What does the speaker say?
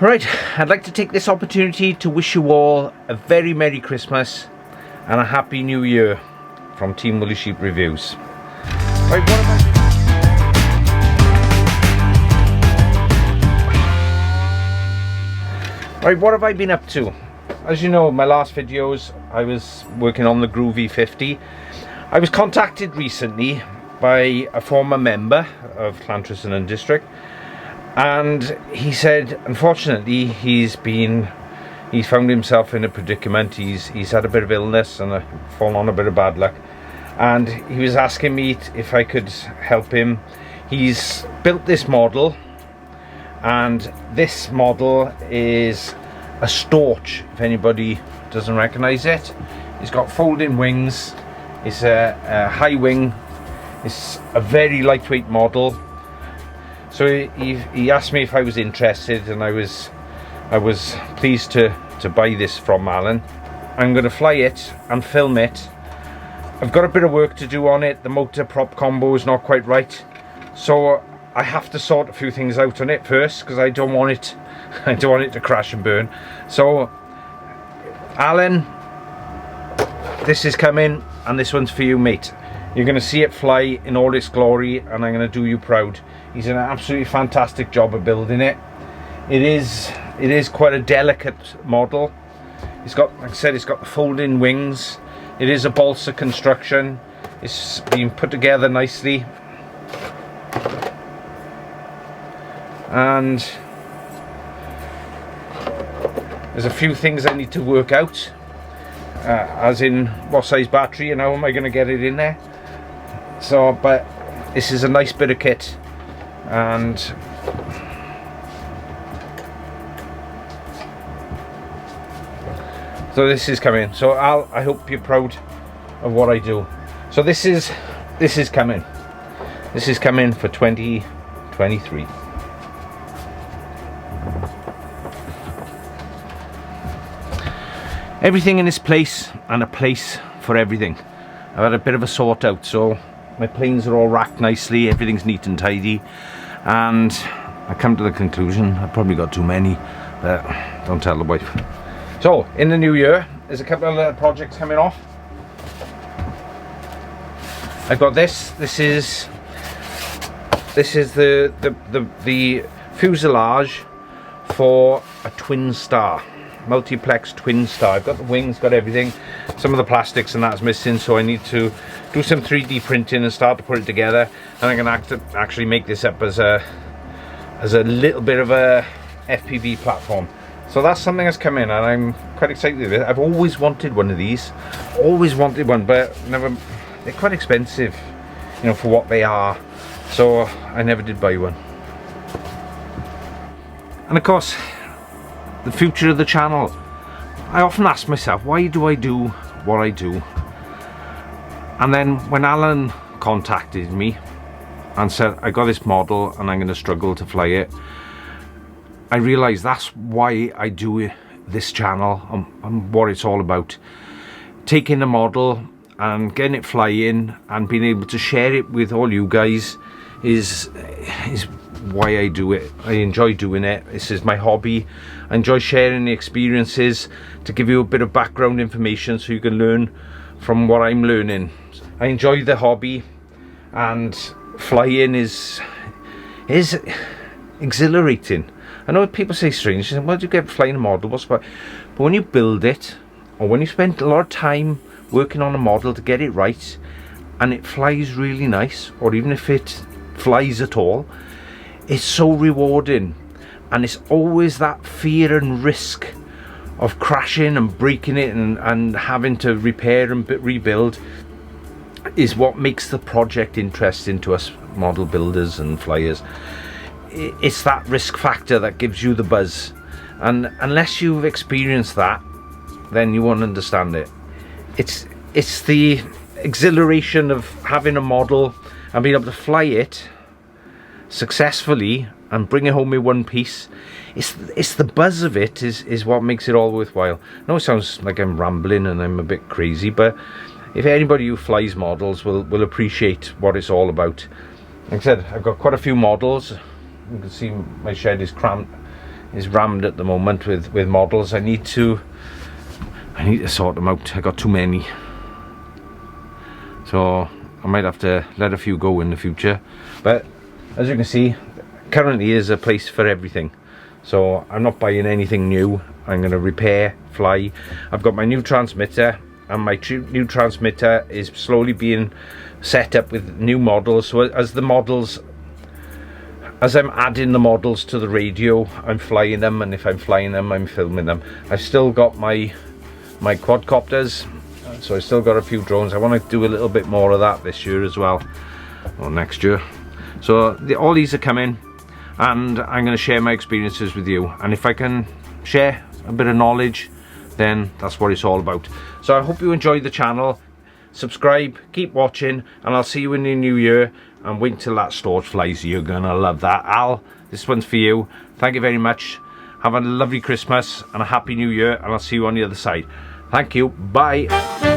Right, I'd like to take this opportunity to wish you all a very Merry Christmas and a Happy New Year from Team Woolly Sheep Reviews. Right, what have I been up to? As you know, my last videos I was working on the Groovy 50. I was contacted recently by a former member of Llantriston District, and he said unfortunately he's found himself in a predicament. He's had a bit of illness and fallen on a bit of bad luck, and he was asking me if I could help him. He's built this model, and this model is a Storch, if anybody doesn't recognize it. It's got folding wings, it's a high wing, it's a very lightweight model. So he asked me if I was interested, and I was pleased to buy this from Alan. I'm going to fly it and film it. I've got a bit of work to do on it. The motor prop combo is not quite right, so I have to sort a few things out on it first, because I don't want it to crash and burn. So Alan, this is coming, and this one's for you, mate. You're going to see it fly in all its glory, and I'm going to do you proud. He's done an absolutely fantastic job of building it. It is quite a delicate model. It's got, like I said, it's got the folding wings. It is a balsa construction. It's been put together nicely, and there's a few things I need to work out, as in what size battery and how am I going to get it in there. So, but this is a nice bit of kit, and so this is coming. So I hope you're proud of what I do. So this is coming. This is coming for 2023. Everything in its place, and a place for everything. I've had a bit of a sort out, so my planes are all racked nicely, everything's neat and tidy, and I come to the conclusion I've probably got too many, but don't tell the wife. So in the new year, there's a couple of little projects coming off. I've got this is the fuselage for a Twin Star, multiplex Twin Star. I've got the wings, got everything. Some of the plastics and that's missing, so I need to do some 3D printing and start to put it together, and I'm going to actually make this up as a little bit of a FPV platform. So that's something that's come in, and I'm quite excited with it. I've always wanted one of these, but never. They're quite expensive, you know, for what they are, so I never did buy one. And of course, the future of the channel. I often ask myself, why do I do what I do? And then when Alan contacted me and said, I got this model and I'm going to struggle to fly it, I realised that's why I do this channel, and what it's all about. Taking a model and getting it flying and being able to share it with all you guys is why I do it. I enjoy doing it. This is my hobby. I enjoy sharing the experiences to give you a bit of background information so you can learn from what I'm learning. I enjoy the hobby, and flying is exhilarating. I know people say strange, why do you get flying a model, what's about? But when you build it, or when you spend a lot of time working on a model to get it right, and it flies really nice, or even if it flies at all, it's so rewarding. And it's always that fear and risk of crashing and breaking it and having to repair and rebuild is what makes the project interesting to us model builders and flyers. It's that risk factor that gives you the buzz, and unless you've experienced that, then you won't understand it. It's the exhilaration of having a model and being able to fly it successfully and bring it home in one piece. It's the buzz of it is what makes it all worthwhile. I know it sounds like I'm rambling and I'm a bit crazy, but if anybody who flies models will appreciate what it's all about. Like I said, I've got quite a few models. You can see my shed is crammed is rammed at the moment with models. I need to sort them out. I got too many, so I might have to let a few go in the future. But as you can see, currently is a place for everything. So I'm not buying anything new. I'm going to repair, fly. I've got my new transmitter, and my new transmitter is slowly being set up with new models. So as I'm adding the models to the radio, I'm flying them, and if I'm flying them, I'm filming them. I've still got my quadcopters, so I've still got a few drones. I want to do a little bit more of that this year as well, or next year. So all these are coming, and I'm going to share my experiences with you, and if I can share a bit of knowledge, then that's what it's all about. So I hope you enjoyed the channel. Subscribe, keep watching, and I'll see you in the new year. And wait till that storage flies. You're gonna love that. Al, this one's for you. Thank you very much. Have a lovely Christmas and a happy new year, and I'll see you on the other side. Thank you. Bye.